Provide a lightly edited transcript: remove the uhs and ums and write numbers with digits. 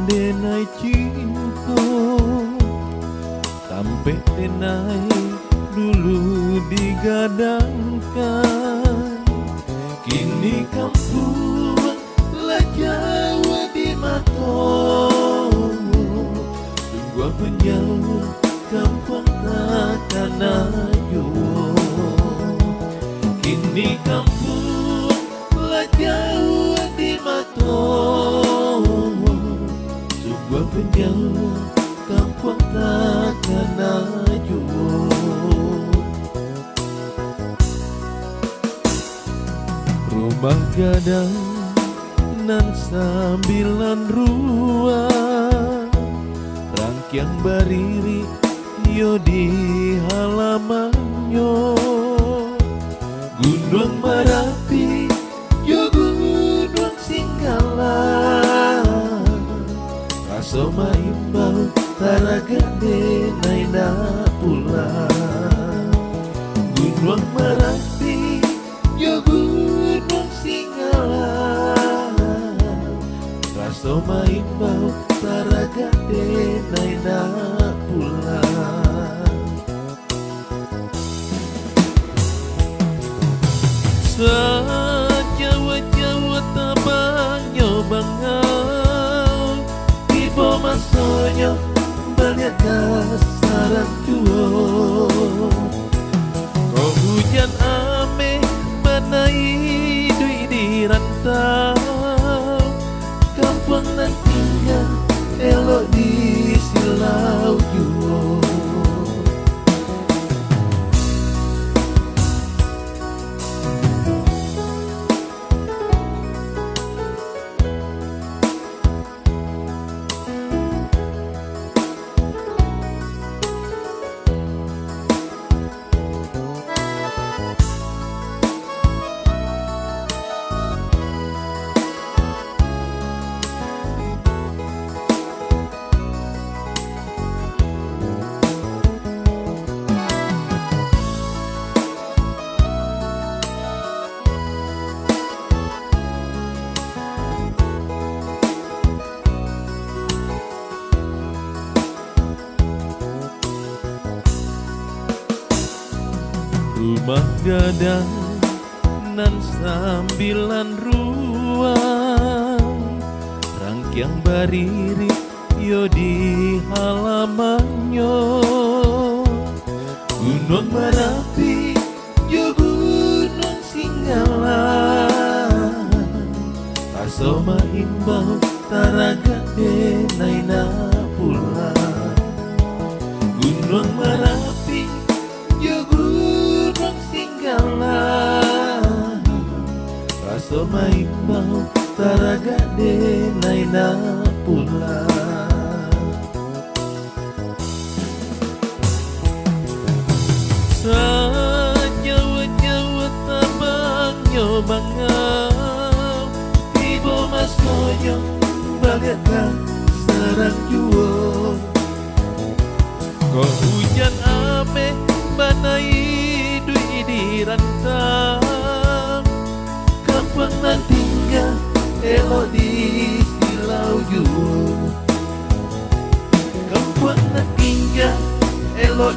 denai cinta sampai denai dulu digadangkan. Kini kampung lah Jawa di mata, tunggu penjauh kampung takkan jua. Kini kampung lah Jawa di mata, tunggu penjauh kampung takkan jua. Rumah gadang nan sambilan ruang, rangkiang bariri yo di halamannya. Gunung Merapi yo gunung Singgalang, rasa maimbau taraga denai na pulang. Gunung Merapi yo gunung Singgalang, rasa maimbau taraga denai na pulang. Jawa-Jawa tabangnya bangau, tiba masanya balik sarang jua. Kau hujan ame banai dui di rantau, kampung nan tinggal elok di silau jua. Rumah gadang nan sambilan ruang, rangkiang bariri yo di halamannya. Gunung Merapi yo gunung Singgalang, rasa maimbau taraga denai na pulang. Gunung Merapi yo gunung Singgalang, rasa maimbau taraga denai na pulang. Jawa-Jawa tabangnya bangau, tiba masanya bagaikan sarang jua. Kau hujan ame banai dui di rantau, kampung nan tinggal elok di silau jua. Kampung nan tinggal elok